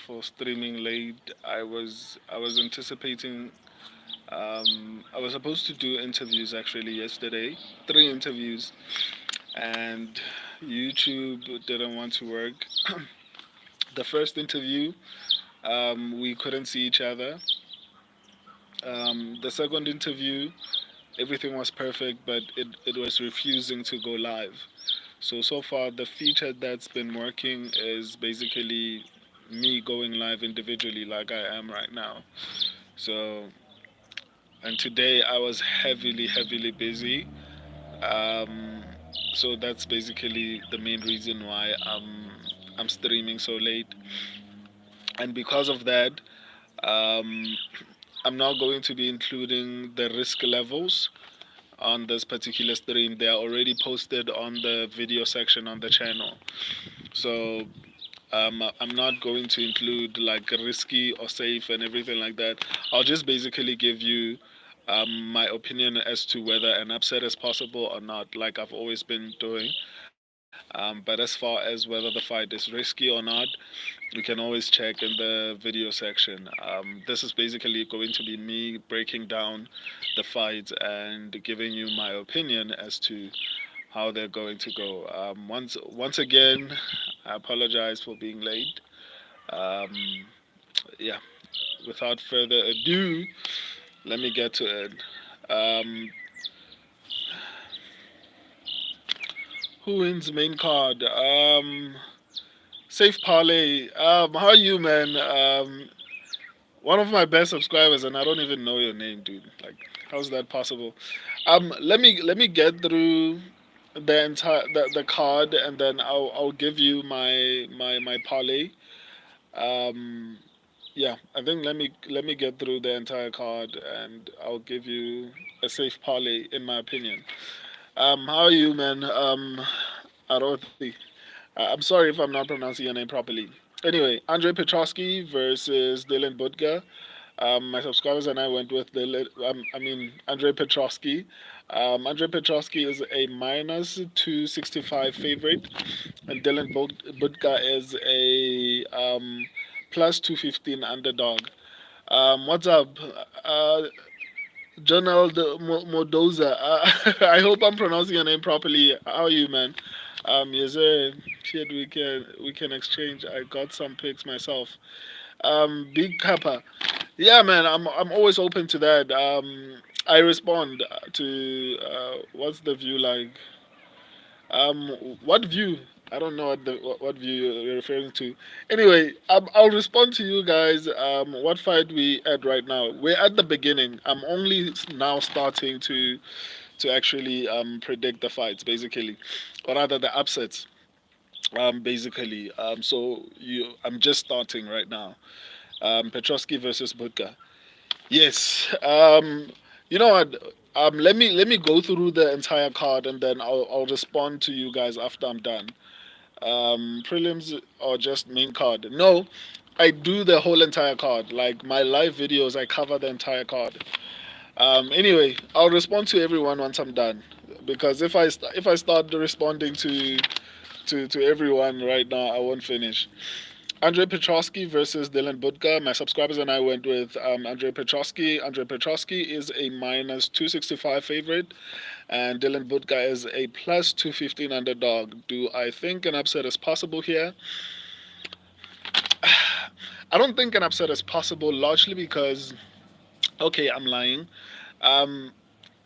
for streaming late. I was anticipating. I was supposed to do interviews actually yesterday, 3 interviews, and YouTube didn't want to work. The first interview, we couldn't see each other. The second interview, everything was perfect, but it was refusing to go live. So far, the feature that's been working is basically me going live individually, like I am right now. So, and today I was heavily busy. Um, so that's basically the main reason why I'm streaming so late. And because of that, um, I'm now going to be including the risk levels on this particular stream. They are already posted on the video section on the channel. So I'm not going to include like risky or safe and everything like that. I'll just basically give you my opinion as to whether an upset is possible or not, like I've always been doing. But as far as whether the fight is risky or not, you can always check in the video section. This is basically going to be me breaking down the fight and giving you my opinion as to how they're going to go. Once again, I apologize for being late. Um, yeah, without further ado, let me get to it. Um, who wins main card? Safe Parlay. How are you, man? One of my best subscribers, and I don't even know your name, dude. Like, how's that possible? Let me get through the entire the card, and then I'll give you my parlay. Um, yeah, I think let me get through the entire card, and I'll give you a safe parlay, in my opinion. How are you, man? Arothi. I'm sorry if I'm not pronouncing your name properly. Anyway, Andre Petrosky versus Dylan Budga. My subscribers and I went with Andre Petrosky. Andre Petrosky is a minus 265 favorite, and Budka is a plus 215 underdog. What's up? Uh, Jonald Modoza. I hope I'm pronouncing your name properly. How are you, man? Yes, sir. Shit, we can exchange. I got some pics myself. Big Kappa. Yeah, man, I'm always open to that. I respond to what's the view like? What view? I don't know what view you're referring to. Anyway, I'll respond to you guys. What fight we at right now? We're at the beginning. I'm only now starting to actually predict the fights, basically, or rather the upsets. Basically, I'm just starting right now. Petrosky versus Budka. Yes. You know what? Let me go through the entire card, and then I'll respond to you guys after I'm done. Prelims or just main card? No, I do the whole entire card. Like my live videos, I cover the entire card. Anyway, I'll respond to everyone once I'm done. Because if I start responding to everyone right now, I won't finish. Andre Petrosky versus Dylan Budka. My subscribers and I went with Andre Petrosky. Andre Petrosky is a minus 265 favorite, and Dylan Budka is a plus 215 underdog. Do I think an upset is possible here? I don't think an upset is possible, largely because, okay, I'm lying. Um,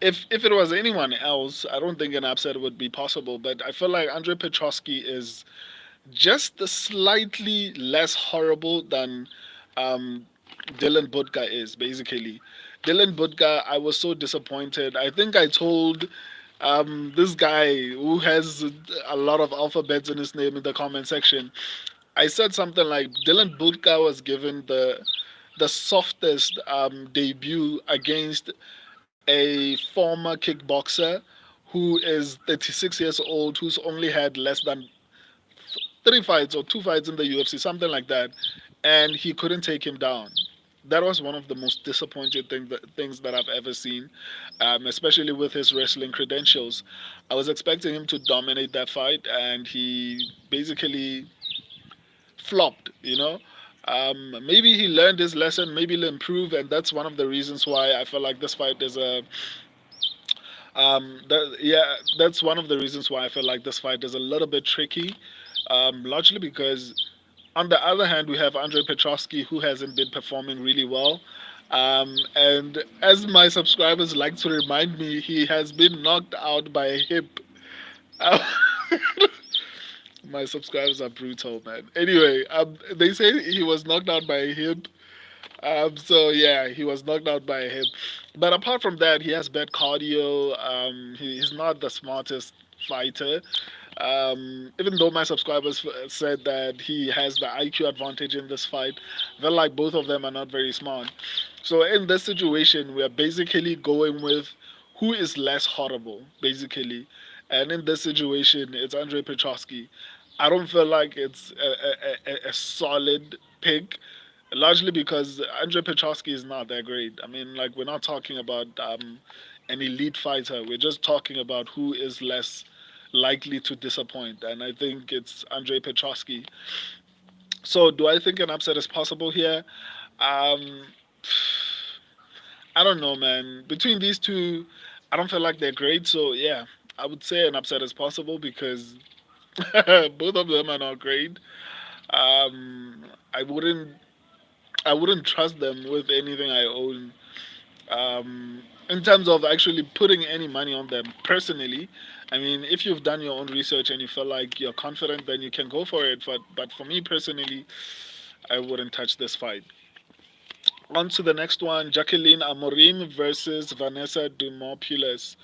if it was anyone else, I don't think an upset would be possible. But I feel like Andre Petrosky is just slightly less horrible than um, Dylan Budka is, basically. Dylan Budka, I was so disappointed. I think I told this guy who has a lot of alphabets in his name in the comment section. I said something like Dylan Budka was given the softest debut against a former kickboxer who is 36 years old, who's only had less than 3 fights or 2 fights in the UFC, something like that, and he couldn't take him down. That was one of the most disappointing things that I've ever seen, especially with his wrestling credentials. I was expecting him to dominate that fight, and he basically flopped. Maybe he learned his lesson. Maybe he'll improve, and that's one of the reasons why I feel like this fight is a. That's one of the reasons why I feel like this fight is a little bit tricky. Largely because on the other hand, we have Andre Petrovsky, who hasn't been performing really well. And as my subscribers like to remind me, he has been knocked out by a hip. My subscribers are brutal, man. Anyway, they say he was knocked out by a hip. So yeah, he was knocked out by a hip. But apart from that, he has bad cardio. He's not the smartest fighter. Even though my subscribers said that he has the IQ advantage in this fight, I feel like both of them are not very smart. So in this situation, we are basically going with who is less horrible, basically. And in this situation, it's Andrei Petrovsky. I don't feel like it's a solid pick, largely because Andrei Petrovsky is not that great. I mean, like, we're not talking about an elite fighter. We're just talking about who is less likely to disappoint. And I think it's Andrei Petrovsky. So, do I think an upset is possible here? Um, I don't know, man. Between these two, I don't feel like they're great. So, yeah, I would say an upset is possible because both of them are not great. Um, I wouldn't I wouldn't trust them with anything I own. In terms of actually putting any money on them personally, I mean, if you've done your own research and you feel like you're confident, then you can go for it. But for me personally, I wouldn't touch this fight. On to the next one, Jacqueline Amorim versus Vanessa Dumopoulos.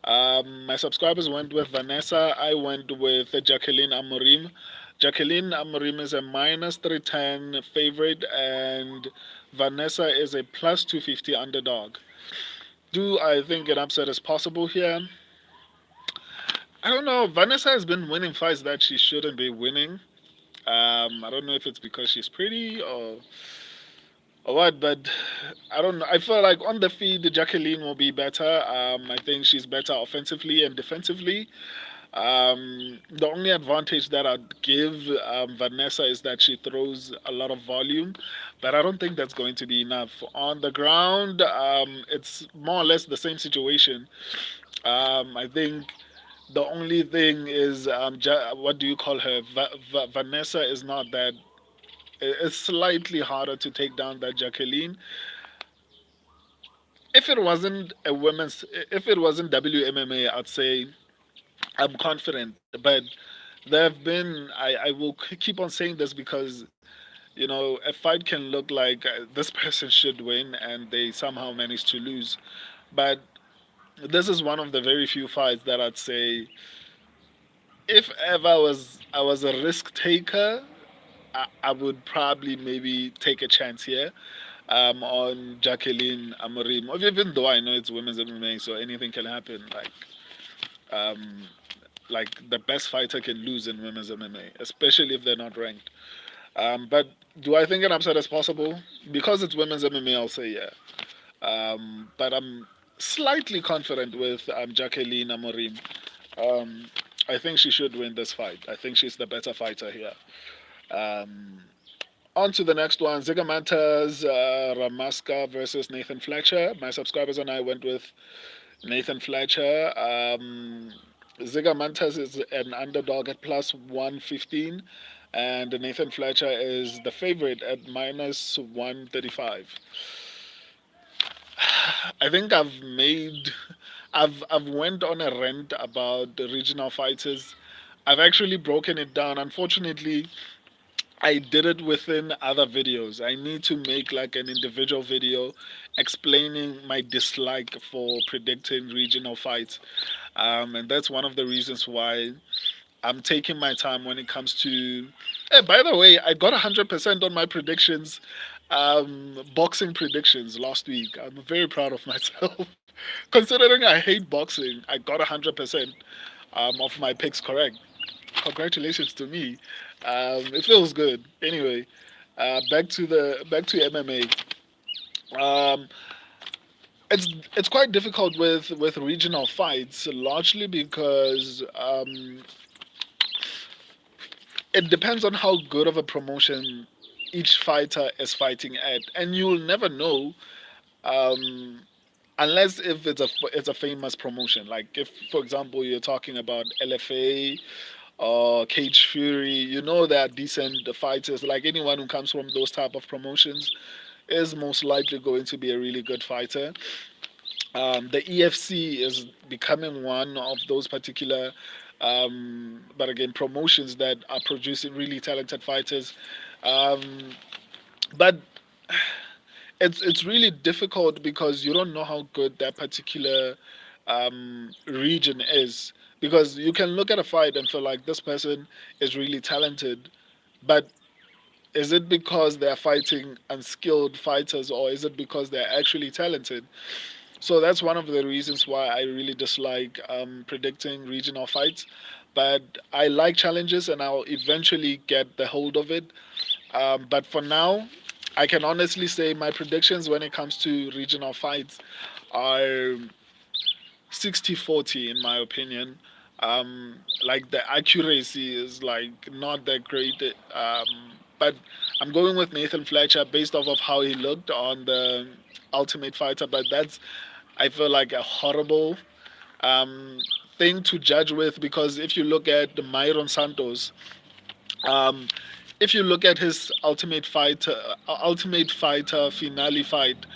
My subscribers went with Vanessa. I went with Jacqueline Amorim. Jacqueline Amorim is a minus 310 favorite, and Vanessa is a plus 250 underdog. Do I think an upset is possible here? I don't know. Vanessa has been winning fights that she shouldn't be winning. I don't know if it's because she's pretty or what, but I don't know. I feel like on the feed, Jacqueline will be better. I think she's better offensively and defensively. The only advantage that I'd give Vanessa is that she throws a lot of volume, but I don't think that's going to be enough. On the ground, it's more or less the same situation. I think the only thing is, what do you call her? Vanessa is not that. It's slightly harder to take down that Jacqueline. If it wasn't a women's, if it wasn't WMMA, I'd say I'm confident. But there have been, I will keep on saying this because, a fight can look like this person should win and they somehow manage to lose. But this is one of the very few fights that I'd say, if ever I was a risk taker, I would probably maybe take a chance here on Jacqueline Amorim. Even though I know it's women's MMA, so anything can happen. Um, like the best fighter can lose in women's MMA, especially if they're not ranked. But do I think an upset is possible? Because it's women's MMA, I'll say yeah. But I'm slightly confident with Jacqueline Amorim. Um, I think she should win this fight. I think she's the better fighter here. Um, On to the next one, Zigamantas Ramaska versus Nathan Fletcher. My subscribers and I went with Nathan Fletcher. Zigamantas is an underdog at plus 115, and Nathan Fletcher is the favorite at minus 135. I think I've went on a rant about the regional fighters. I've actually broken it down. Unfortunately, I did it within other videos. I need to make like an individual video explaining my dislike for predicting regional fights. And that's one of the reasons why I'm taking my time when it comes to. Hey, by the way, I got 100% on my predictions, boxing predictions last week. I'm very proud of myself. Considering I hate boxing, I got 100% of my picks correct. Congratulations to me. It feels good. Anyway, back to MMA. Um, it's quite difficult with regional fights, largely because it depends on how good of a promotion each fighter is fighting at, and you'll never know, um, unless if it's a famous promotion. Like if, for example, you're talking about LFA or Cage Fury, you know they're decent fighters. Like anyone who comes from those type of promotions is most likely going to be a really good fighter. The EFC is becoming one of those particular, but again, promotions that are producing really talented fighters. Um, but it's really difficult because you don't know how good that particular region is. Because you can look at a fight and feel like this person is really talented, but is it because they're fighting unskilled fighters, or is it because they're actually talented? So that's one of the reasons why I really dislike predicting regional fights. But I like challenges, and I'll eventually get the hold of it. But for now, I can honestly say my predictions when it comes to regional fights are 60-40 in my opinion. Like the accuracy is like not that great. But I'm going with Nathan Fletcher based off of how he looked on the Ultimate Fighter. But that's, I feel like, a horrible um, thing to judge with, because if you look at the Myron Santos, um, if you look at his Ultimate Fighter finale fight,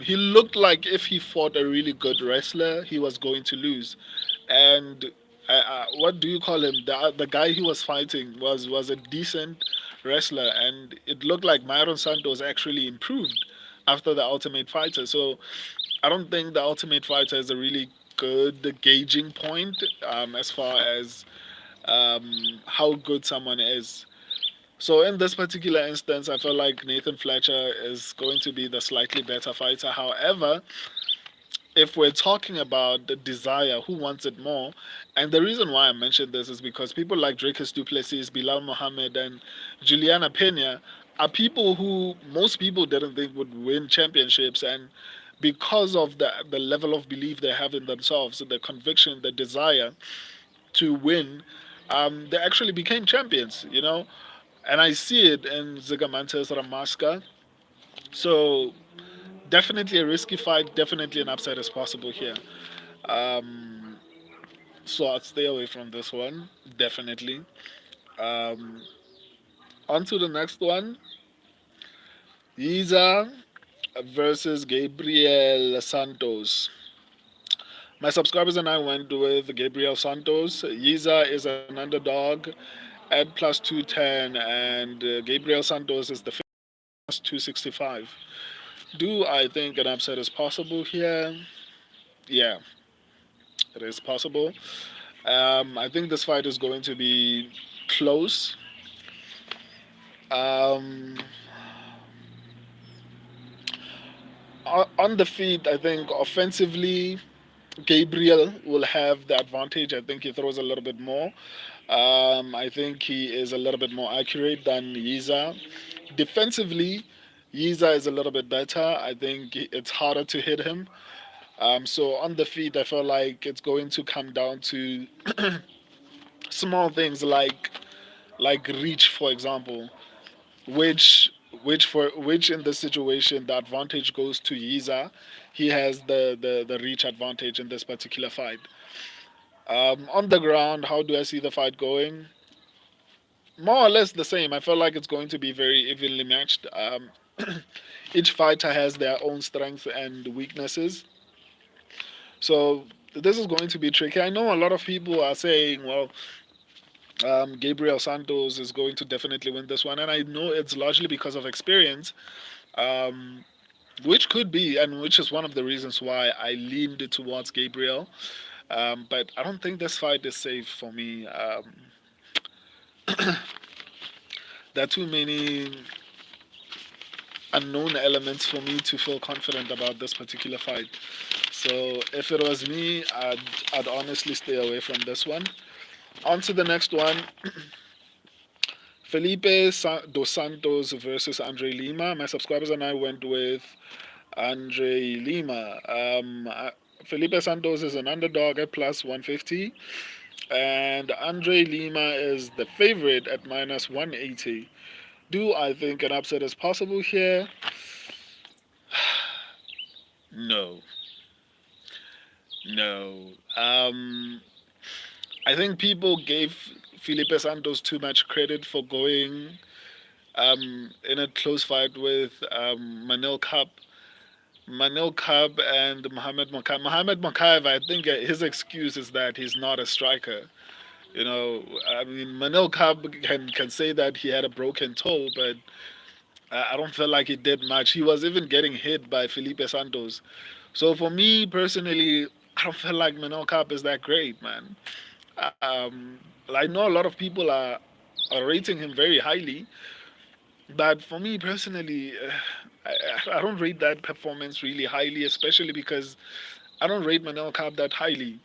he looked like if he fought a really good wrestler, he was going to lose. And what do you call him? The guy he was fighting was a decent wrestler, and it looked like Myron Santos actually improved after the Ultimate Fighter. So I don't think the Ultimate Fighter is a really good gauging point as far as how good someone is. So in this particular instance, I feel like Nathan Fletcher is going to be the slightly better fighter. However, if we're talking about the desire, who wants it more? And the reason why I mentioned this is because people like Dracus Duplessis, Bilal Mohammed, and Juliana Pena are people who most people didn't think would win championships, and because of the level of belief they have in themselves, the conviction, the desire to win, they actually became champions. And I see it in Zigamantes Ramaska. So definitely a risky fight, definitely an upset is possible here. Um, so I'd stay away from this one, definitely. Um, on to the next one. Yiza versus Gabriel Santos. My subscribers and I went with Gabriel Santos. Yiza is an underdog at plus 210, and Gabriel Santos is the plus 265. Do I think an upset is possible here? Yeah, it is possible. I think this fight is going to be close. Um, on the feet, I think offensively, Gabriel will have the advantage. I think he throws a little bit more. I think he is a little bit more accurate than Yiza. Defensively, Yiza is a little bit better. I think it's harder to hit him. So on the feet, I feel like it's going to come down to small things like reach, for example, which which in this situation the advantage goes to Yiza. He has the reach advantage in this particular fight. On the ground, how do I see the fight going? More or less the same. I feel like it's going to be very evenly matched. Each fighter has their own strengths and weaknesses. So this is going to be tricky. I know a lot of people are saying, well, Gabriel Santos is going to definitely win this one, and I know it's largely because of experience, um, which could be, and which is one of the reasons why I leaned towards Gabriel. But I don't think this fight is safe for me. There are too many unknown elements for me to feel confident about this particular fight. So if it was me, I'd honestly stay away from this one. On to the next one. Dos Santos versus Andre Lima. My subscribers and I went with Andre Lima. Felipe Santos is an underdog at plus 150, and Andre Lima is the favorite at minus 180. Do I think an upset is possible here? No, no. I think people gave Felipe Santos too much credit for going in a close fight with Manel Kape. Manel Kape and Mohamed Mokaev. Mohamed Mokaev, I think his excuse is that he's not a striker. You know, I mean, Manel Kape can say that he had a broken toe, but I don't feel like he did much. He was even getting hit by Felipe Santos. So for me personally, I don't feel like Manel Kape is that great, man. I know a lot of people are rating him very highly, but for me personally, I don't rate that performance really highly, especially because I don't rate Manel Kape that highly.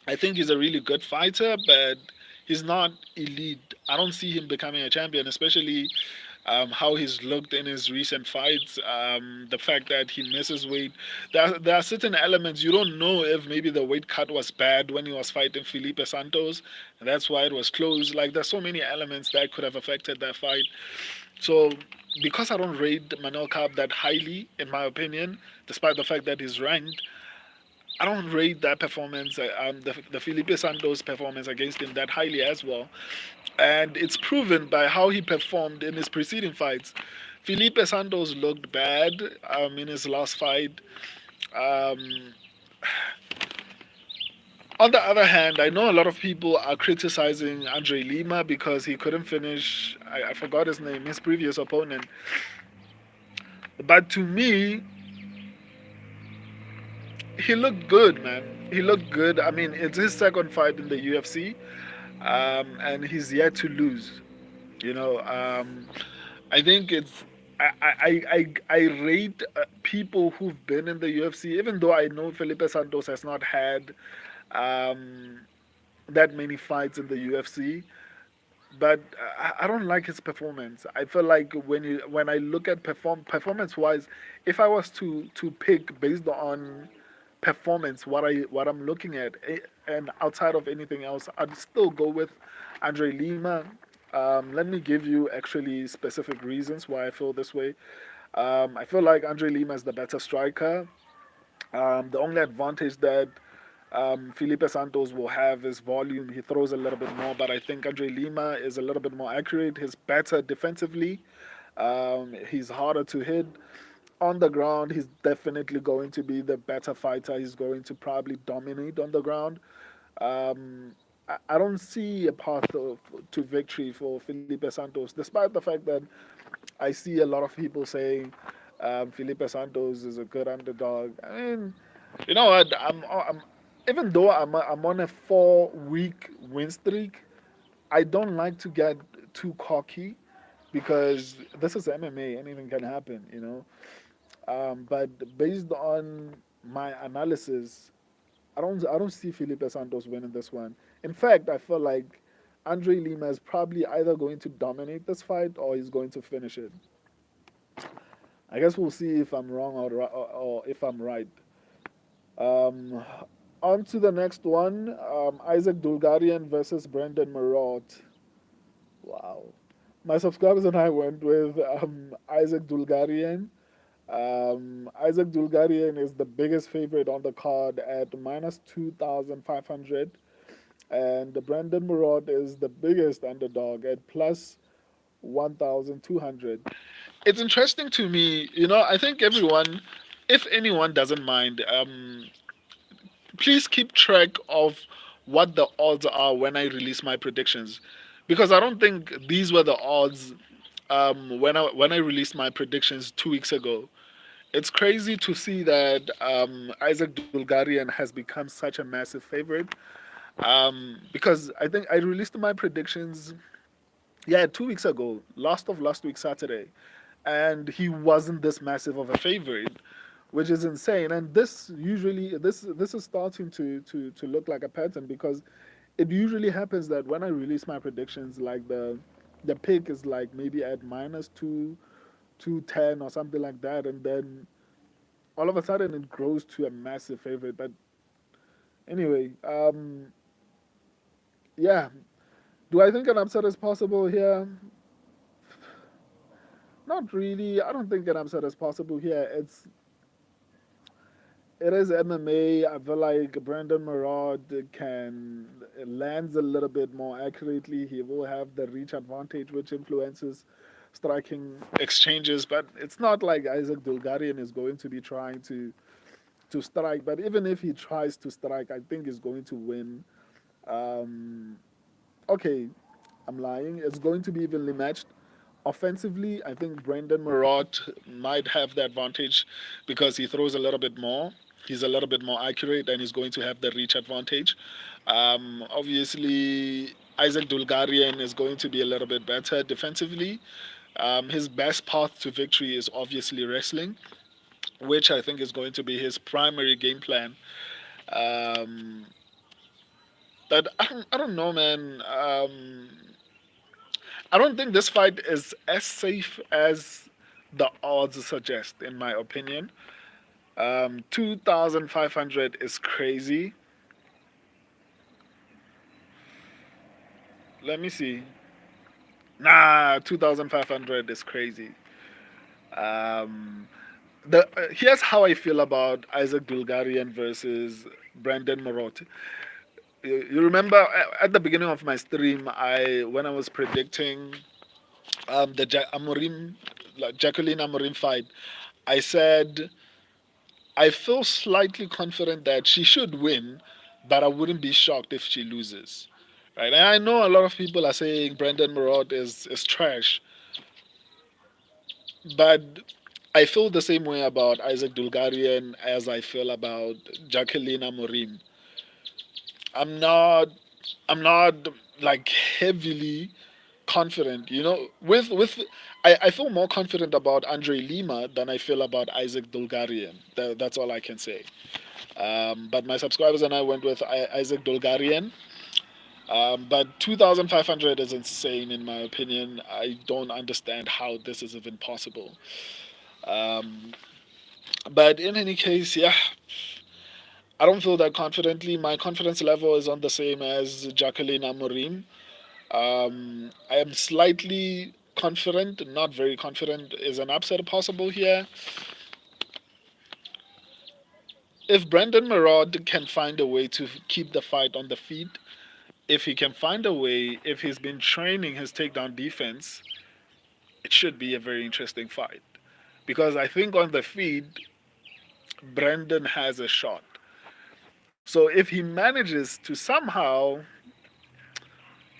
I think he's a really good fighter, but he's not elite. I don't see him becoming a champion, especially how he's looked in his recent fights. The fact that he misses weight. There are certain elements you don't know if maybe the weight cut was bad when he was fighting Felipe Santos, and that's why it was close. Like there's so many elements that could have affected that fight. So because I don't rate Manuel Kape that highly, in my opinion, despite the fact that he's ranked, I don't rate that performance, the Felipe Santos performance against him that highly as well. And it's proven by how he performed in his preceding fights. Felipe Santos looked bad in his last fight. Um, on the other hand, I know a lot of people are criticizing Andre Lima because he couldn't finish, I forgot his name, his previous opponent. But to me, he looked good, man. He looked good. I mean, it's his second fight in the UFC, and he's yet to lose. You know, I think it's I rate people who've been in the UFC, even though I know Felipe Santos has not had um, that many fights in the UFC. But I don't like his performance. I feel like when I look at performance wise, if I was to pick based on performance, what I'm looking at, and outside of anything else, I'd still go with Andre Lima. Let me give you actually specific reasons why I feel this way. I feel like Andre Lima is the better striker. The only advantage that Felipe Santos will have his volume. He throws a little bit more, but I think Andre Lima is a little bit more accurate. He's better defensively. He's harder to hit. On the ground, he's definitely going to be the better fighter. He's going to probably dominate on the ground. I don't see a path to victory for Felipe Santos, despite the fact that I see a lot of people saying Felipe Santos is a good underdog. I mean, you know what? I'm even though I'm on a 4 week win streak, I don't like to get too cocky because this is MMA. Anything can happen, you know. But based on my analysis, I don't see Felipe Santos winning this one. In fact, I feel like Andre Lima is probably either going to dominate this fight or he's going to finish it. I guess we'll see if I'm wrong or if I'm right. Um, on to the next one, Isaac Dulgarian versus Brendan Marotte. Wow. My subscribers and I went with Isaac Dulgarian. Isaac Dulgarian is the biggest favorite on the card at minus 2,500. And Brendan Marotte is the biggest underdog at plus 1,200. It's interesting to me, you know, I think everyone, if anyone doesn't mind, please keep track of what the odds are when I release my predictions. Because I don't think these were the odds when I released my predictions 2 weeks ago. It's crazy to see that Isaac Dulgarian has become such a massive favorite. Because I think I released my predictions, yeah, 2 weeks ago, last of last week Saturday, and he wasn't this massive of a favorite, which is insane. And this is starting to look like a pattern because it usually happens that when I release my predictions, like the pick is like maybe at minus 210 or something like that, and then all of a sudden it grows to a massive favorite. But anyway, yeah. Do I think an upset is possible here? Not really. I don't think an upset is possible here. It is MMA. I feel like Brandon Marod can lands a little bit more accurately. He will have the reach advantage, which influences striking exchanges. But it's not like Isaac Dulgarian is going to be trying to strike. But even if he tries to strike, I think he's going to win. Um, okay, I'm lying. It's going to be evenly matched. Offensively, I think Brendan Marot might have the advantage because he throws a little bit more. He's a little bit more accurate and he's going to have the reach advantage. Obviously, Isaac Dulgarian is going to be a little bit better defensively. His best path to victory is obviously wrestling, which I think is going to be his primary game plan. Um, but I don't know, man. I don't think this fight is as safe as the odds suggest, in my opinion. 2,500 is crazy. Let me see. Nah, 2,500 is crazy. Um, here's how I feel about Isaac Bulgarian versus Brandon Marotti. You remember at the beginning of my stream, I when I was predicting the Amorim, like Jacqueline Amorim fight, I said I feel slightly confident that she should win, but I wouldn't be shocked if she loses. Right? And I know a lot of people are saying Brendan Marot is trash, but I feel the same way about Isaac Dulgarian as I feel about Jacqueline Amorim. I'm not I'm not like heavily confident, I feel more confident about Andre Lima than I feel about Isaac Dulgarian. That's all I can say. But my subscribers and I went with Isaac Dolgarian. But 2,500 is insane in my opinion. I don't understand how this is even possible. Um, but in any case, yeah, I don't feel that confidently. My confidence level is on the same as Jacqueline Amorim. I am slightly confident, not very confident. Is an upset possible here? If Brendan Marod can find a way to keep the fight on the feet, if he can find a way, if he's been training his takedown defense, it should be a very interesting fight. Because I think on the feet, Brendan has a shot. So if he manages to somehow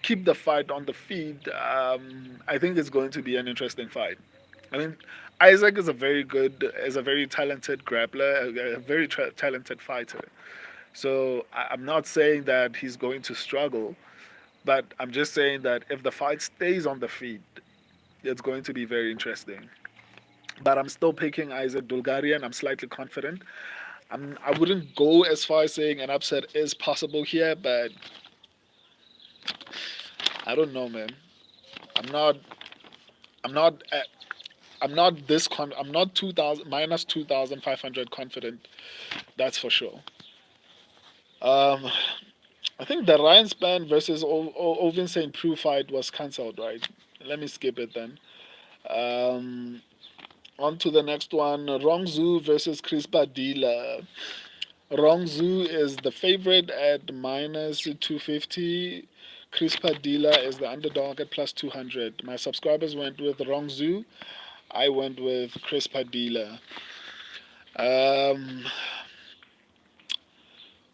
keep the fight on the feet, I think it's going to be an interesting fight. I mean, Isaac is a very talented grappler, a very talented fighter. So I'm not saying that he's going to struggle, but I'm just saying that if the fight stays on the feet, it's going to be very interesting. But I'm still picking Isaac Dulgarian. I'm slightly confident. I wouldn't go as far as saying an upset is possible here, but I don't know, man. I'm not. I'm not. I'm not 2,000 minus 2,500 confident. That's for sure. Um, I think the Ryan Span versus Ovin St. Preux fight was cancelled, right? Let me skip it then. Um, On to the next one. Rongzhu versus Chris Badila. Rongzhu is the favorite at minus 250. Chris Padilla is the underdog at plus 200. My subscribers went with Rongzhu. I went with Chris Padilla. Um,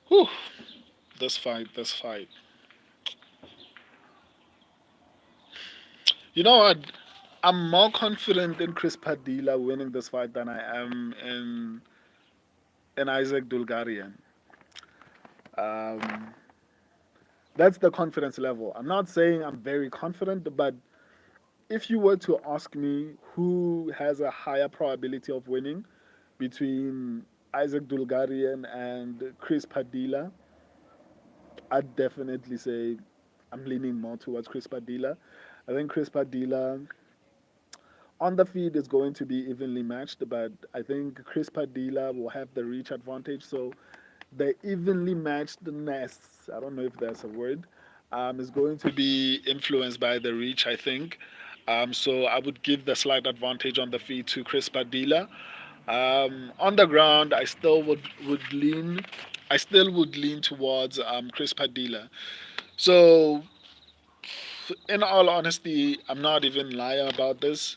whew, this fight. You know what? I'm more confident in Chris Padilla winning this fight than I am in Isaac Dulgarian. Um, that's the confidence level. I'm not saying I'm very confident, but if you were to ask me who has a higher probability of winning between Isaac Dulgarian and Chris Padilla, I'd definitely say I'm leaning more towards Chris Padilla. I think Chris Padilla on the feed is going to be evenly matched, but I think Chris Padilla will have the reach advantage. So the evenly matchedness, I don't know if that's a word, is going to be influenced by the reach, I think. So I would give the slight advantage on the feet to Chris Padilla. On the ground, I still would lean towards Chris Padilla. So, in all honesty, I'm not even lying about this.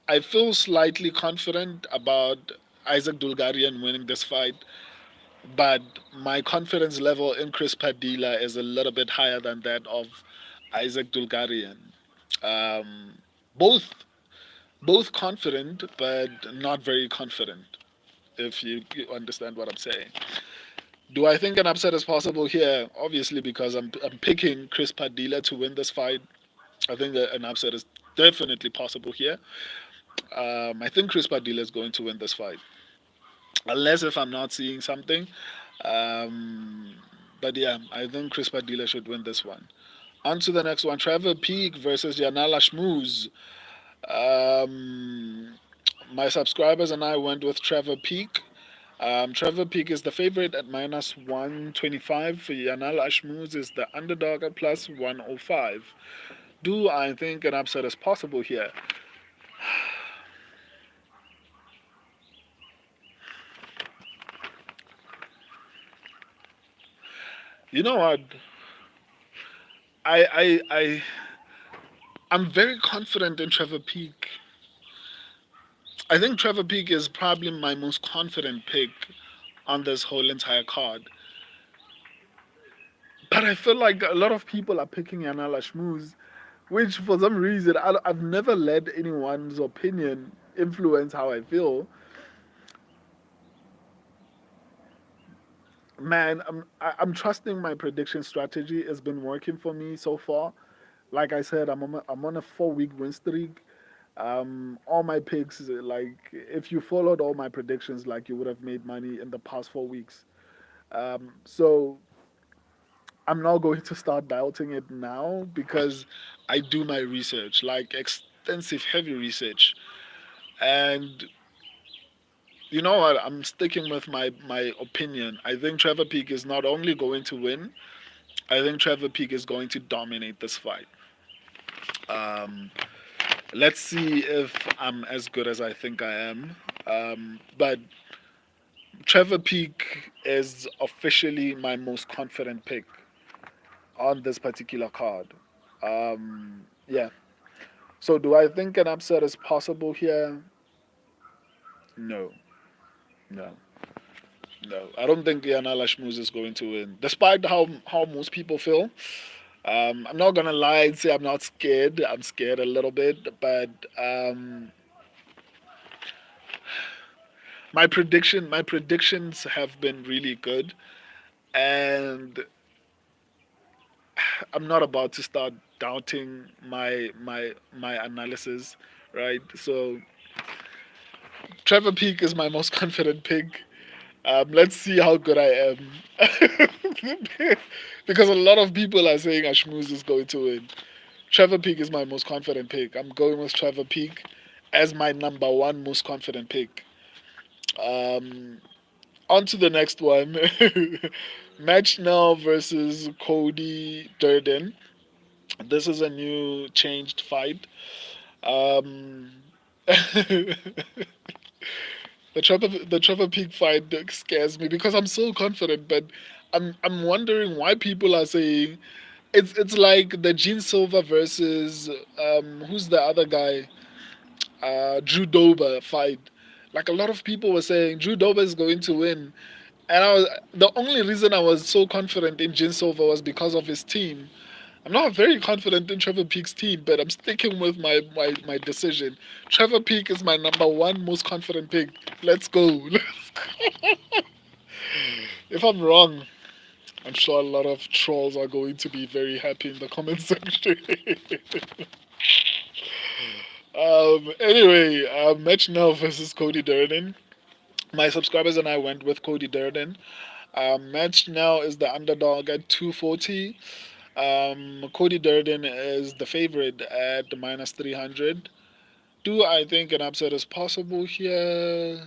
I feel slightly confident about Isaac Dulgarian winning this fight, but my confidence level in Chris Padilla is a little bit higher than that of Isaac Dulgarian. Um, both both confident, but not very confident. If you understand what I'm saying. Do I think an upset is possible here? Obviously, because I'm picking Chris Padilla to win this fight. I think that an upset is definitely possible here. I think Chris Padilla is going to win this fight, unless if I'm not seeing something. Um, but yeah, I think Chris Padilla should win this one. On to the next one: Trevor Peak versus Yanala Shmooze. Um, my subscribers and I went with Trevor Peak. Trevor Peak is the favorite at minus 125. Yanal Ashmuz is the underdog at plus 105. Do I think an upset is possible here? You know what? I I I I'm very confident in Trevor Peak. I think Trevor Peak is probably my most confident pick on this whole entire card. But I feel like a lot of people are picking Yanal Ashmuz, which for some reason I've never let anyone's opinion influence how I feel. Man, I'm trusting my prediction strategy. It's been working for me so far. Like I said, I'm on a 4 week win streak. All my picks, like if you followed all my predictions, like you would have made money in the past 4 weeks. So I'm not going to start doubting it now because I do my research, like extensive, heavy research, and you know what? I'm sticking with my opinion. I think Trevor Peak is not only going to win, I think Trevor Peak is going to dominate this fight. Um, let's see if I'm as good as I think I am. But Trevor Peak is officially my most confident pick on this particular card. Yeah. So do I think an upset is possible here? No, no, no. I don't think Yana Lashmuz is going to win, despite how most people feel. I'm not gonna lie and say I'm not scared. I'm scared a little bit, but my predictions have been really good, and I'm not about to start doubting my analysis, right? So Trevor Peak is my most confident pick. Let's see how good I am, because a lot of people are saying Ashmuz is going to win. Trevor Peak is my most confident pick. I'm going with Trevor Peak as my number one most confident pick. Um, On to the next one. Match now versus Cody Durden. This is a new changed fight. Um, the Trevor Peak fight scares me because I'm so confident, but I'm wondering why people are saying it's like the Gene Silva versus who's the other guy, Drew Dober fight. Like a lot of people were saying Drew Dober is going to win, and the only reason I was so confident in Gene Silva was because of his team. I'm not very confident in Trevor Peak's team, but I'm sticking with my decision. Trevor Peak is my number one most confident pick. Let's go. If I'm wrong, I'm sure a lot of trolls are going to be very happy in the comment section. Anyway, match now versus Cody Durden. My subscribers and I went with Cody Durden. Match now is the underdog at 240. Cody Durden is the favorite at the minus 300. Do I think an upset is possible here?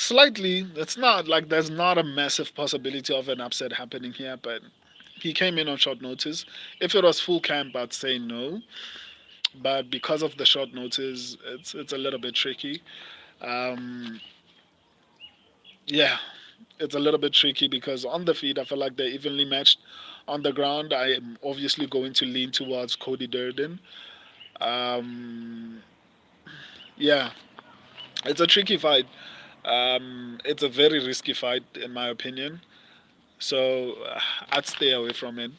Slightly, it's not like there's not a massive possibility of an upset happening here, but he came in on short notice. If it was full camp, I'd say no, but because of the short notice, it's a little bit tricky. Um, yeah, it's a little bit tricky because on the feet, I feel like they're evenly matched. On the ground, I am obviously going to lean towards Cody Durden. Um, yeah, it's a tricky fight. It's a very risky fight, in my opinion. So I'd stay away from it.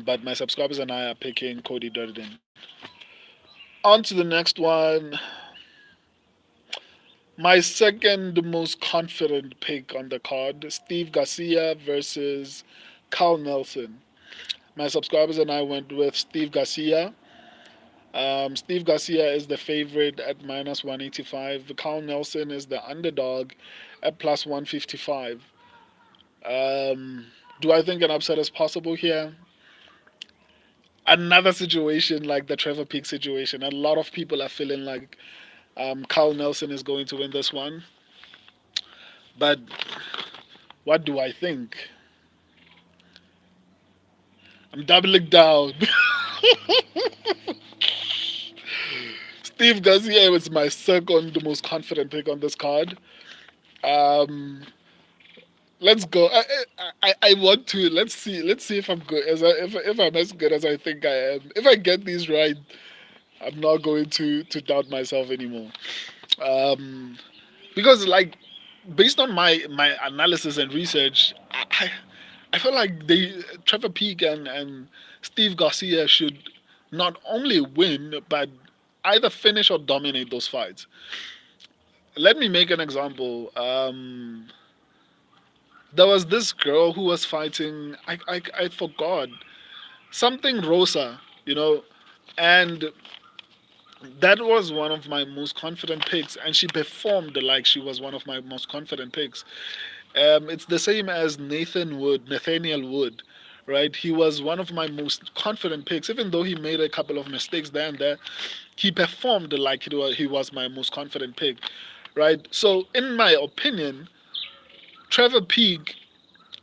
But my subscribers and I are picking Cody Durden. On to the next one. My second most confident pick on the card, Steve Garcia versus Carl Nelson. My subscribers and I went with Steve Garcia. Steve Garcia is the favorite at minus 185. Carl Nelson is the underdog at plus 155. Um, do I think an upset is possible here? Another situation like the Trevor Peak situation. A lot of people are feeling like Carl Nelson is going to win this one. But what do I think? I'm doubling down. Steve Garcia was my second most confident pick on this card. Um, let's go. I want to. Let's see if I'm good. If I'm as good as I think I am. If I get these right, I'm not going to doubt myself anymore. Um, because like based on my analysis and research, I feel like they Trevor Peak and Steve Garcia should not only win but either finish or dominate those fights. Let me make an example. There was this girl who was fighting. I forgot something Rosa, and that was one of my most confident picks, and she performed like she was one of my most confident picks. It's the same as Nathaniel Wood, right? He was one of my most confident picks, even though he made a couple of mistakes there and there. He performed like he was my most confident pick, right? So, in my opinion, Trevor Peak,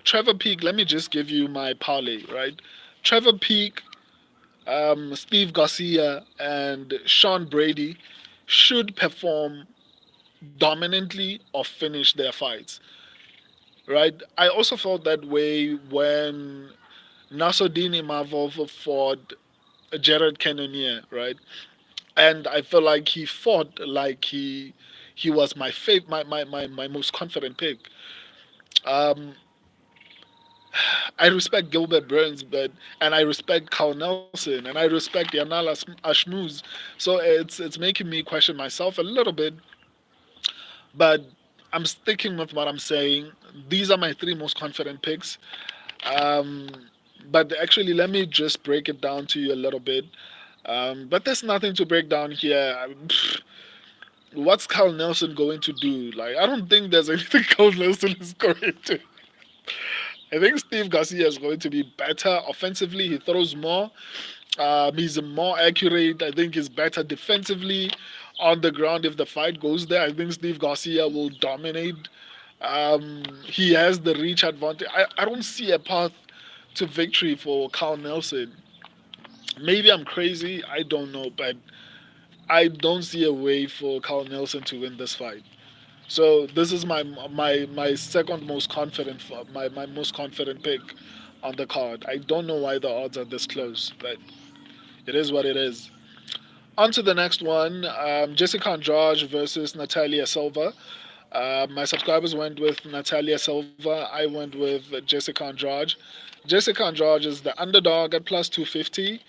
Trevor Peak. Let me just give you my parlay, right? Trevor Peak, Steve Garcia, and Sean Brady should perform dominantly or finish their fights, right? I also felt that way when Nassourdine Imavov fought Jared Cannonier, right? And I felt like he fought like he was my most confident pick. Um, I respect Gilbert Burns, and I respect Carl Nelson, and I respect Yanala Ashmuz. So it's making me question myself a little bit, but I'm sticking with what I'm saying. These are my three most confident picks. Um, but actually, let me just break it down to you a little bit. But there's nothing to break down here. What's Carl Nelson going to do? Like, I don't think there's anything Carl Nelson is going to. I think Steve Garcia is going to be better offensively. He throws more. He's more accurate. I think he's better defensively on the ground. If the fight goes there, I think Steve Garcia will dominate. He has the reach advantage. I don't see a path to victory for Carl Nelson. Maybe I'm crazy. I don't know, but I don't see a way for Carl Nelson to win this fight. So this is my second most confident my most confident pick on the card. I don't know why the odds are this close, but it is what it is. On to the next one, Jessica Andrade versus Natalia Silva. My subscribers went with Natalia Silva. I went with Jessica Andrade. Jessica Andrade is the underdog at plus 250,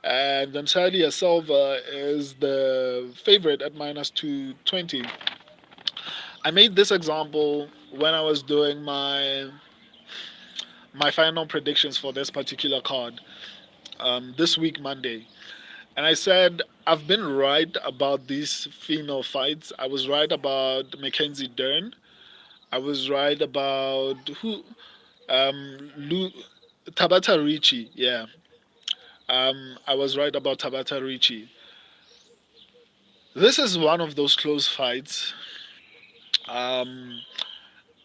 and Natalia Silva is the favorite at minus 220. I made this example when I was doing my final predictions for this particular card this week Monday, and I said I've been right about these female fights. I was right about Mackenzie Dern. I was right about who Tabata Ricci. Yeah, I was right about Tabata Ricci. This is one of those close fights. Um,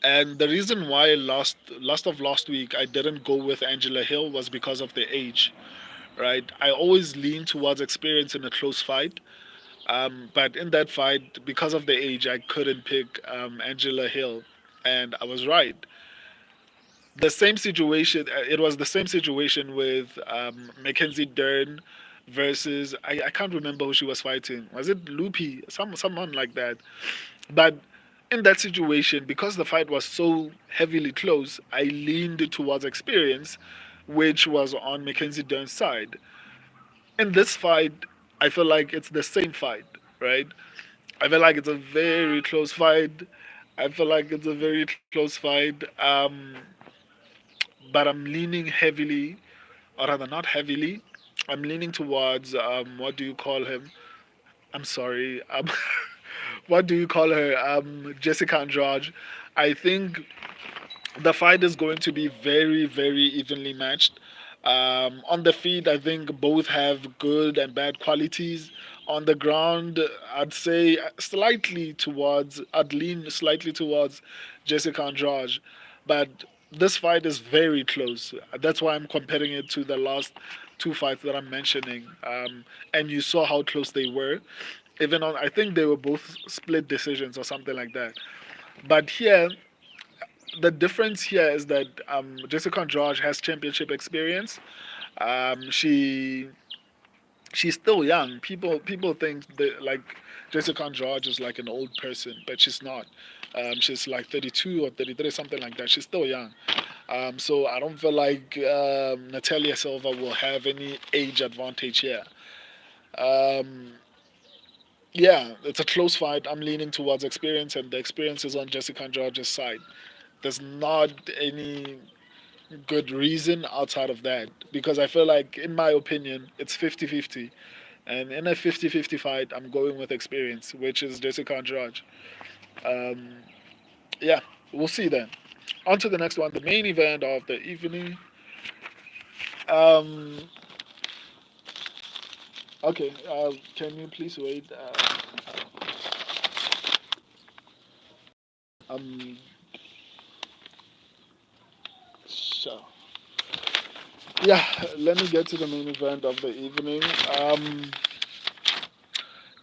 and the reason why last week I didn't go with Angela Hill was because of the age, right? I always lean towards experience in a close fight. But in that fight, because of the age, I couldn't pick Angela Hill, and I was right. The same situation. It was the same situation with Mackenzie Dern versus I can't remember who she was fighting. Was it Loopy? Someone like that. But in that situation, because the fight was so heavily close, I leaned towards experience, which was on Mackenzie Dern's side. In this fight, I feel like it's the same fight, right? I feel like it's a very close fight. I feel like it's a very close fight. But I'm leaning heavily, or rather not heavily. I'm leaning towards what do you call him? I'm sorry. What do you call her? Jessica Andrade. I think the fight is going to be very, very evenly matched. On the feet, I think both have good and bad qualities. On the ground, I'd lean slightly towards Jessica Andrade. But this fight is very close. That's why I'm comparing it to the last two fights that I'm mentioning. And you saw how close they were. Even on, I think they were both split decisions or something like that. But here, the difference here is that Jessica Andrade has championship experience. She she's still young. People think that like Jessica Andrade is like an old person, but she's not. She's like 32 or 33, something like that. She's still young. So I don't feel like Natalia Silva will have any age advantage here. Um, yeah, it's a close fight. I'm leaning towards experience, and the experience is on Jessica Andrade's side. There's not any good reason outside of that because I feel like, in my opinion, it's 50-50. And in a 50-50 fight, I'm going with experience, which is Jessica Andrade. Um, yeah, we'll see then. On to the next one, the main event of the evening. Um, okay, can you please wait? Um, so, yeah, let me get to the main event of the evening. Um,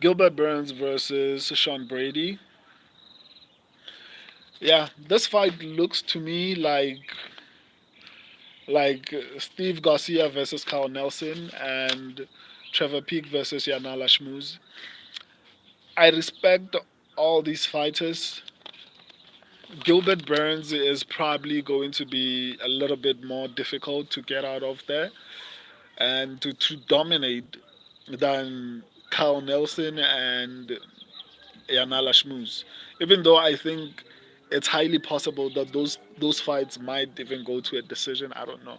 Gilbert Burns versus Sean Brady. Yeah, this fight looks to me like Steve Garcia versus Carl Nelson and Trevor Peak versus Yanala Shmuz. I respect all these fighters. Gilbert Burns is probably going to be a little bit more difficult to get out of there and to dominate than Carl Nelson and Yanala Shmuz. Even though I think it's highly possible that those fights might even go to a decision. I don't know.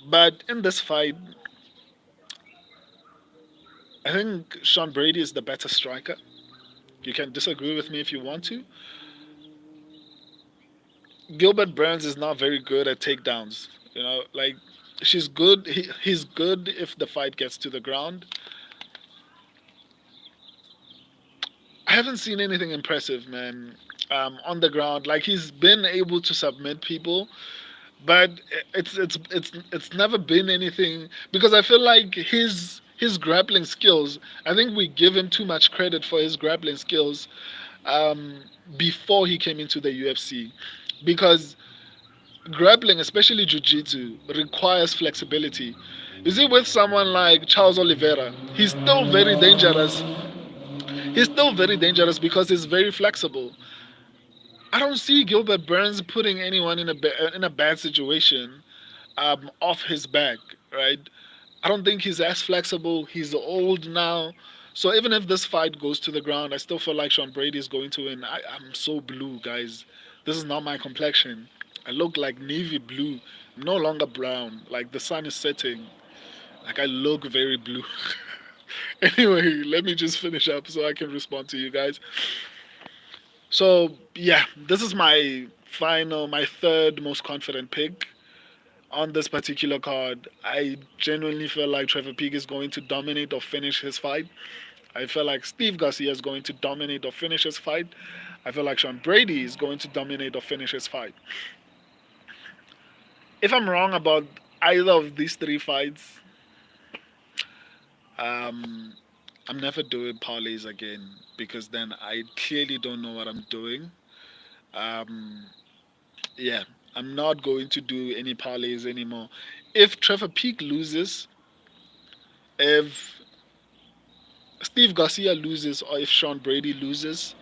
But in this fight, I think Sean Brady is the better striker. You can disagree with me if you want to. Gilbert Burns is not very good at takedowns. Like she's good. He's good if the fight gets to the ground. I haven't seen anything impressive, man. On the ground, like he's been able to submit people, but it's never been anything because I feel like his grappling skills. I think we give him too much credit for his grappling skills um, before he came into the UFC, because grappling, especially jiu-jitsu, requires flexibility. You see, with someone like Charles Oliveira, He's still very dangerous because he's very flexible. I don't see Gilbert Burns putting anyone in a bad situation off his back, right? I don't think he's as flexible. He's old now. So even if this fight goes to the ground, I still feel like Sean Brady is going to win. I'm so blue, guys. This is not my complexion. I look like navy blue, no longer brown. Like the sun is setting. Like I look very blue. Anyway, let me just finish up so I can respond to you guys. So yeah, this is my third most confident pick on this particular card. I genuinely feel like Trevor Peak is going to dominate or finish his fight. I feel like Steve Garcia is going to dominate or finish his fight. I feel like Sean Brady is going to dominate or finish his fight. If I'm wrong about either of these three fights, um, I'm never doing parlays again because then I clearly don't know what I'm doing. Um, yeah, I'm not going to do any parlays anymore. If Trevor Peak loses, if Steve Garcia loses, or if Sean Brady loses,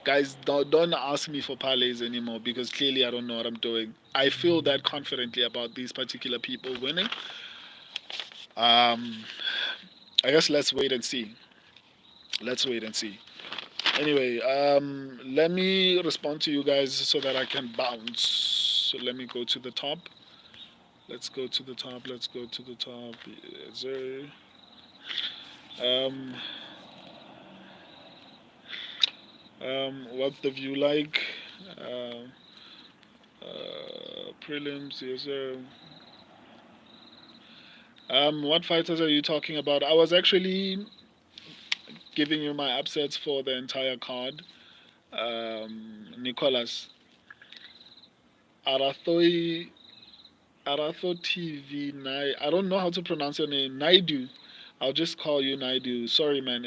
guys, don't ask me for parlays anymore because clearly I don't know what I'm doing. I feel that confidently about these particular people winning. Um, I guess let's wait and see. Let's wait and see. Anyway, let me respond to you guys so that I can bounce. So let me go to the top. Let's go to the top. Let's go to the top. Yes, sir. Um, what's the view like? Uh, Prelims, yes, sir. What fighters are you talking about? I was actually giving you my upsets for the entire card. Nicholas Arathoi Aratho TV Nai. I don't know how to pronounce your name. Naidu. I'll just call you Naidu. Sorry, man.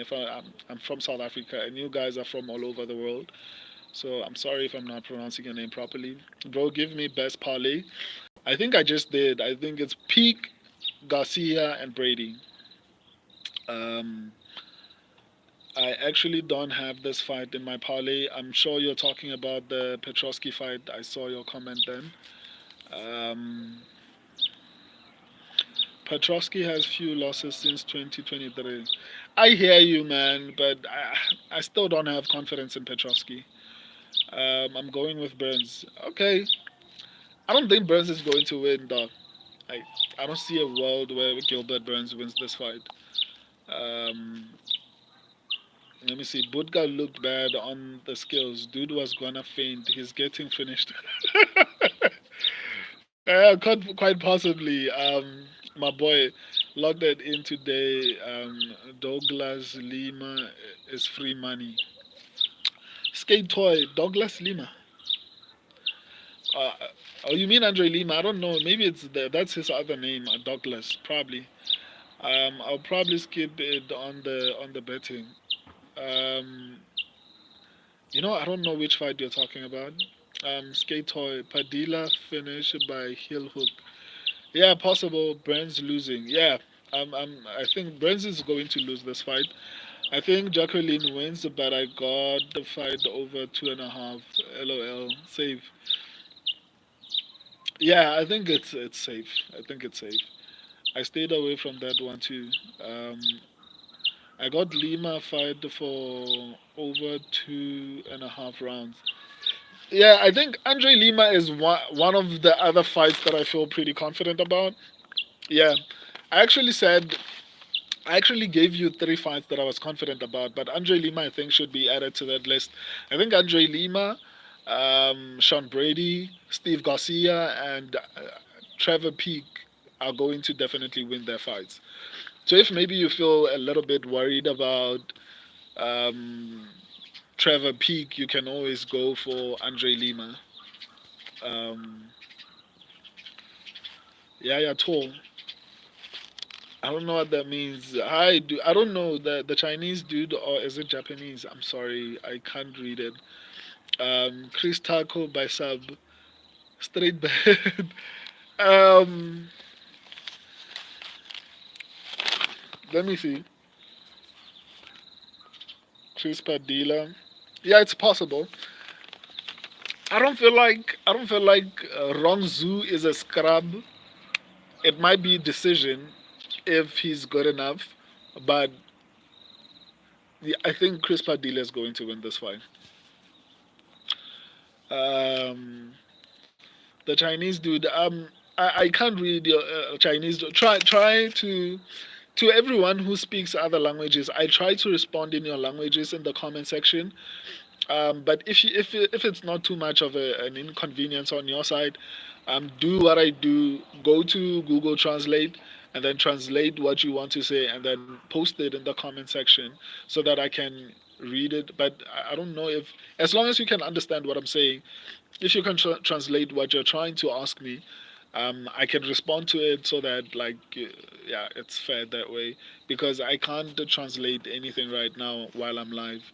I'm from South Africa and you guys are from all over the world. So I'm sorry if I'm not pronouncing your name properly. Bro, give me best parlay. I think I just did. I think it's Peak, Garcia, and Brady. Um, I actually don't have this fight in my parlay. I'm sure you're talking about the Petrosky fight. I saw your comment then. Um, Petrosky has few losses since 2023. I hear you, man, but I still don't have confidence in Petrosky. I'm going with Burns. Okay, I don't think Burns is going to win, though. I, I don't see a world where Gilbert Burns wins this fight. Um, Let me see. Budga looked bad on the skills. Dude was gonna faint. He's getting finished. Yeah, quite possibly. My boy logged it in today. Douglas Lima is free money. Skate toy. Douglas Lima. Uh, oh, you mean Andre Lima? I don't know. Maybe that's his other name. Douglas, probably. I'll probably skip it on the betting. Um, I don't know which fight you're talking about. Skate toy. Padilla finish by heel hook. Yeah, possible. Brands losing. Yeah, I think Brands is going to lose this fight. I think Jacqueline wins, but I got the fight over 2.5. LOL. Safe. Yeah, I think it's safe. I think it's safe. I stayed away from that one too. Um, I got Lima fight for over 2.5 rounds. Yeah, I think Andre Lima is one of the other fights that I feel pretty confident about. Yeah, I actually said I actually gave you three fights that I was confident about, but Andre Lima I think should be added to that list. I think Andre Lima, Sean Brady, Steve Garcia, and Trevor Peak are going to definitely win their fights. So if maybe you feel a little bit worried about um, Trevor Peak, you can always go for Andre Lima. Um, yeah, yeah, tall. I don't know what that means. I don't know the Chinese dude or is it Japanese? I'm sorry, I can't read it. Chris Taco by sub straight bed. um, Let me see. Chris Padilla. Yeah, it's possible. I don't feel like Rong Zhu is a scrub. It might be decision if he's good enough, but yeah, I think Chris Padilla is going to win this fight. Um, the Chinese dude. I can't read your Chinese. Try to everyone who speaks other languages. I try to respond in your languages in the comment section. But if it's not too much of an inconvenience on your side, do what I do. Go to Google Translate and then translate what you want to say and then post it in the comment section so that I can read it. But I don't know if, as long as you can understand what I'm saying, if you can translate what you're trying to ask me, I can respond to it so that, like, yeah, it's fair that way, because I can't translate anything right now while I'm live.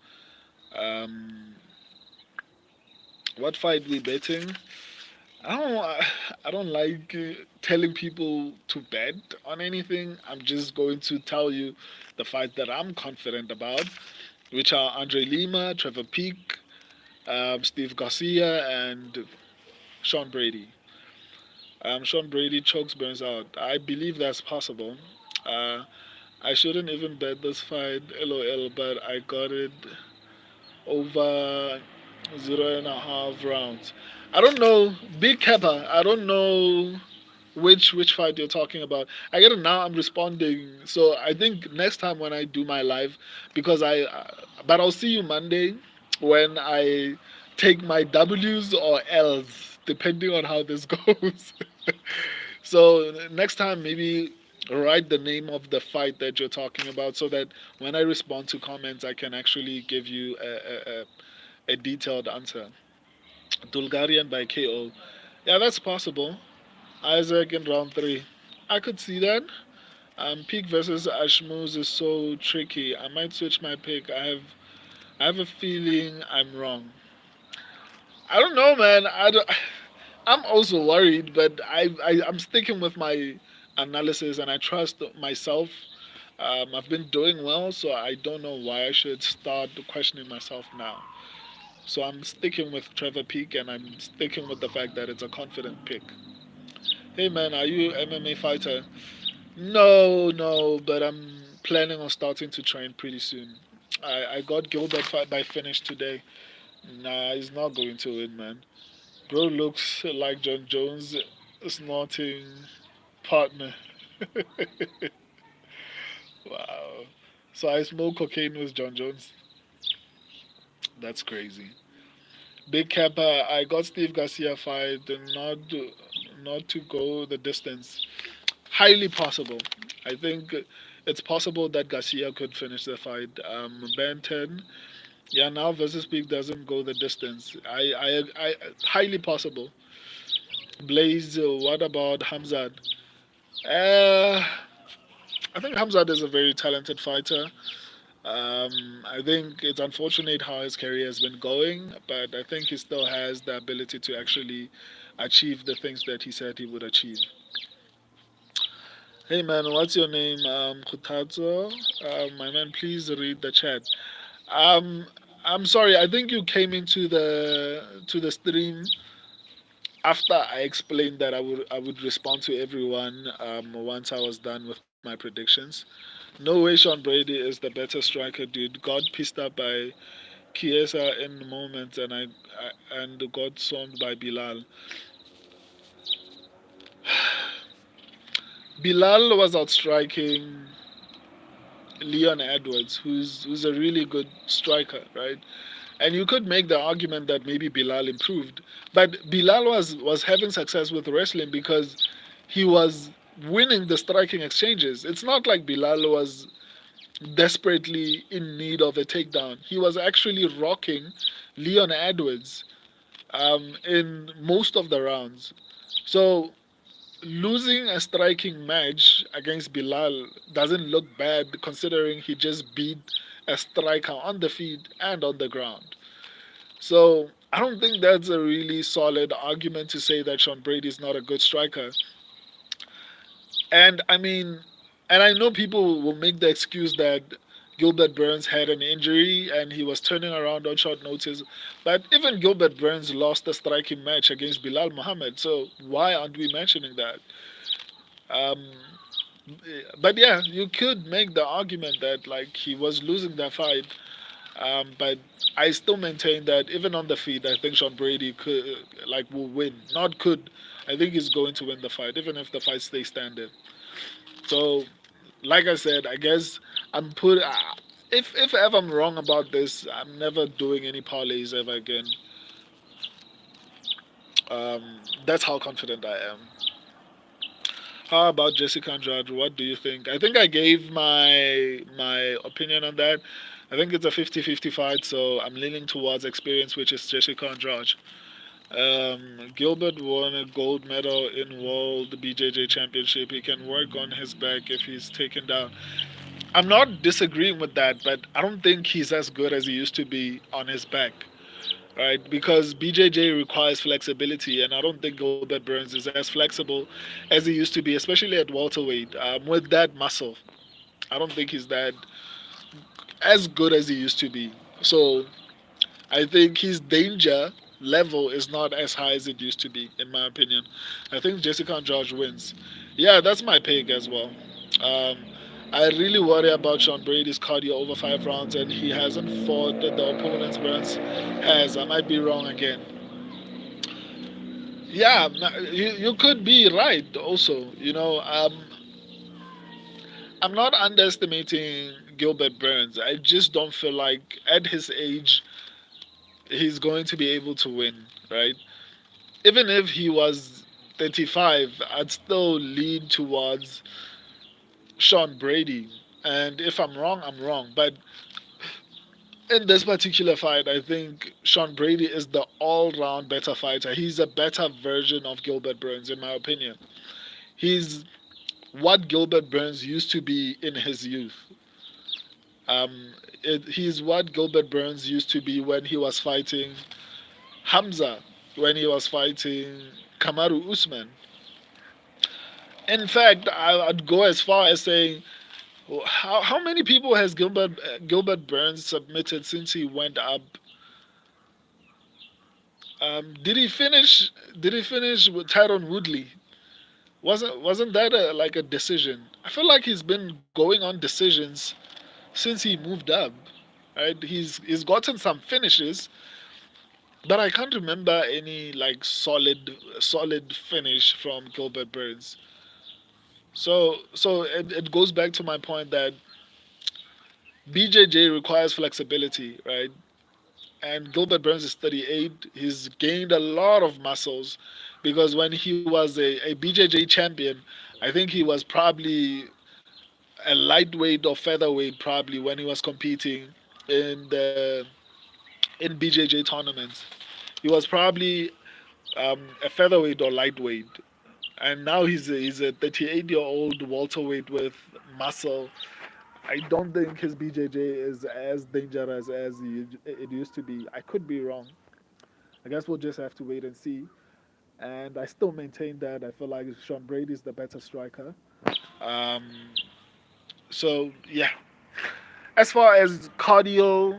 Um, what fight we betting? I don't. I don't like telling people to bet on anything. I'm just going to tell you the fights that I'm confident about, which are Andre Lima, Trevor Peek, Steve Garcia, and Sean Brady. Sean Brady chokes Burns out. I believe that's possible. Uh, I shouldn't even bet this fight, lol, but I got it over 0.5 rounds. I don't know, Big Kappa. I don't know which fight you're talking about. I get it now. I'm responding. So I think next time when I do my live, because but I'll see you Monday when I take my W's or L's depending on how this goes. So next time maybe write the name of the fight that you're talking about so that when I respond to comments I can actually give you a detailed answer. Dulgarian by KO. Yeah, that's possible. Isaac in round three. I could see that. Peak versus Ashmuz is so tricky. I might switch my pick. I have a feeling I'm wrong. I don't know, man. I'm also worried, but I'm sticking with my analysis and I trust myself. I've been doing well, so I don't know why I should start questioning myself now. So I'm sticking with Trevor Peak and I'm sticking with the fact that it's a confident pick. Hey man, are you MMA fighter? No, no, but I'm planning on starting to train pretty soon. I got Gilbert fight by finish today. Nah, he's not going to win, man. Bro looks like John Jones' snorting partner. Wow. So I smoke cocaine with John Jones. That's crazy. Big Kappa, I got Steve Garcia fight and not to go the distance. Highly possible. I think it's possible that Garcia could finish the fight. Ben 10, yeah, now versus Peak doesn't go the distance. I highly possible. Blaze, what about Hamzat? Uh, I think Hamzat is a very talented fighter. I think it's unfortunate how his career has been going, but I think he still has the ability to actually achieve the things that he said he would achieve. Hey man, what's your name? Khutazo. My man, please read the chat. Um, I'm sorry. I think you came into the stream after I explained that I would respond to everyone once I was done with my predictions. No way, Sean Brady is the better striker, dude. Got pissed up by Chiesa in the moment, and got swarmed by Bilal. Bilal was outstriking Leon Edwards, who's a really good striker, right? And you could make the argument that maybe Bilal improved, but Bilal was having success with wrestling because he was winning the striking exchanges. It's not like Bilal was desperately in need of a takedown. He was actually rocking Leon Edwards in most of the rounds. So losing a striking match against Bilal doesn't look bad considering he just beat a striker on the feet and on the ground. So I don't think that's a really solid argument to say that Sean Brady is not a good striker. And I mean, and I know people will make the excuse that Gilbert Burns had an injury and he was turning around on short notice. But even Gilbert Burns lost a striking match against Bilal Muhammad. So why aren't we mentioning that? Um, but yeah, you could make the argument that like he was losing that fight. But I still maintain that even on the feet, I think Sean Brady could will win. Not could. I think he's going to win the fight, even if the fight stays standing. So, like I said, I guess I'm put. If ever I'm wrong about this, I'm never doing any parlays ever again. That's how confident I am. How about Jessica Andrade? What do you think? I think I gave my opinion on that. I think it's a 50-50 fight, so I'm leaning towards experience, which is Jessica Andrade. Gilbert won a gold medal in World BJJ Championship. He can work on his back if he's taken down. I'm not disagreeing with that, but I don't think he's as good as he used to be on his back, right? Because BJJ requires flexibility, and I don't think Gilbert Burns is as flexible as he used to be, especially at welterweight. With that muscle, I don't think he's that as good as he used to be. So I think his danger level is not as high as it used to be, in my opinion. I think Jessica Andrade wins. Yeah, that's my pick as well. Um, I really worry about Sean Brady's cardio over 5 rounds, and he hasn't fought the opponent's Burns has. I might be wrong again. Yeah, you could be right. Also, I'm not underestimating Gilbert Burns. I just don't feel like at his age he's going to be able to win, right? Even if he was 35, I'd still lean towards Sean Brady. And if I'm wrong, I'm wrong. But in this particular fight, I think Sean Brady is the all round better fighter. He's a better version of Gilbert Burns, in my opinion. He's what Gilbert Burns used to be in his youth. He's what Gilbert Burns used to be when he was fighting Hamza, when he was fighting Kamaru Usman. In fact, I'd go as far as saying, how many people has Gilbert Burns submitted since he went up? Did he finish? Did he finish with Tyron Woodley? Wasn't that like a decision? I feel like he's been going on decisions since he moved up. Right? He's gotten some finishes, but I can't remember any like solid finish from Gilbert Burns. So it goes back to my point that BJJ requires flexibility, right? And Gilbert Burns is 38. He's gained a lot of muscles because when he was a BJJ champion, I think he was probably a lightweight or featherweight probably when he was competing in the in BJJ tournaments. He was probably a featherweight or lightweight, and now he's a 38-year-old welterweight with muscle. I don't think his BJJ is as dangerous as it used to be. I could be wrong. I guess we'll just have to wait and see. And I still maintain that I feel like Sean Brady is the better striker. Um, so yeah, as far as cardio,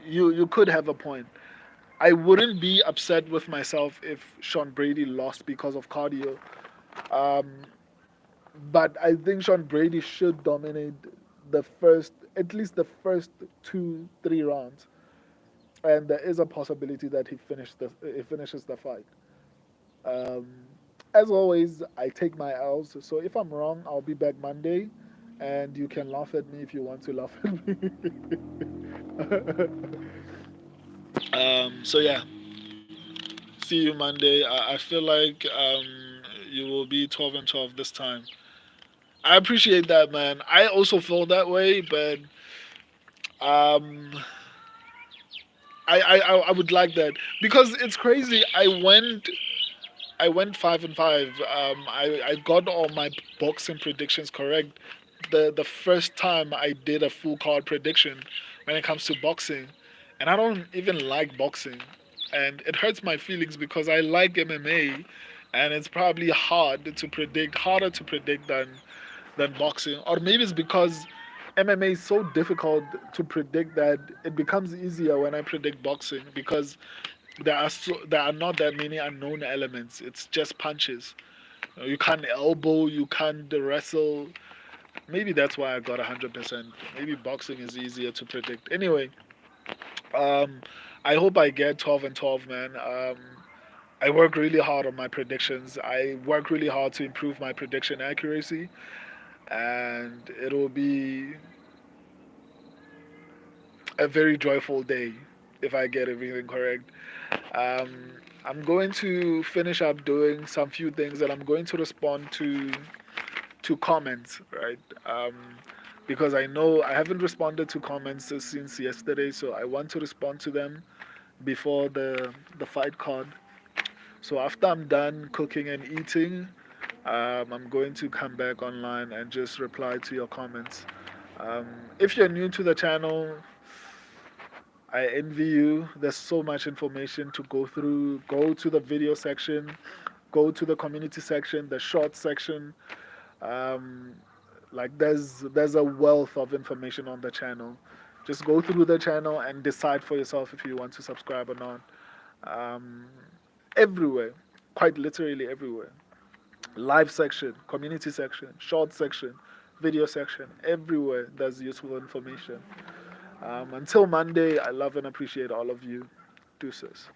you could have a point. I wouldn't be upset with myself if Sean Brady lost because of cardio. Um, but I think Sean Brady should dominate at least the first 2, 3 rounds, and there is a possibility that he finishes the fight. Um, as always, I take my L's. So if I'm wrong, I'll be back Monday, and you can laugh at me if you want to laugh at me. So yeah, see you Monday. I feel like you will be 12-12 this time. I appreciate that, man. I also feel that way, but um, I would like that because it's crazy. I went 5-5. I got all my boxing predictions correct. The first time I did a full card prediction when it comes to boxing, and I don't even like boxing, and it hurts my feelings because I like MMA, and it's probably harder to predict than boxing, or maybe it's because MMA is so difficult to predict that it becomes easier when I predict boxing because there are not that many unknown elements. It's just punches. You can't elbow, you can't wrestle. Maybe that's why I got 100%. Maybe boxing is easier to predict. Anyway, um, I hope I get 12-12, man. I work really hard on my predictions. I work really hard to improve my prediction accuracy, and it will be a very joyful day if I get everything correct. I'm going to finish up doing some few things, and I'm going to respond to to comments, right? Because I know I haven't responded to comments since yesterday, so I want to respond to them before the fight card. So after I'm done cooking and eating, I'm going to come back online and just reply to your comments. Um, if you're new to the channel, I envy you. There's so much information to go through. Go to the video section, go to the community section, the short section. Um, like there's a wealth of information on the channel. Just go through the channel and decide for yourself if you want to subscribe or not. Um, everywhere, quite literally everywhere. Live section, community section, short section, video section, everywhere there's useful information. Until Monday, I love and appreciate all of you. Deuces.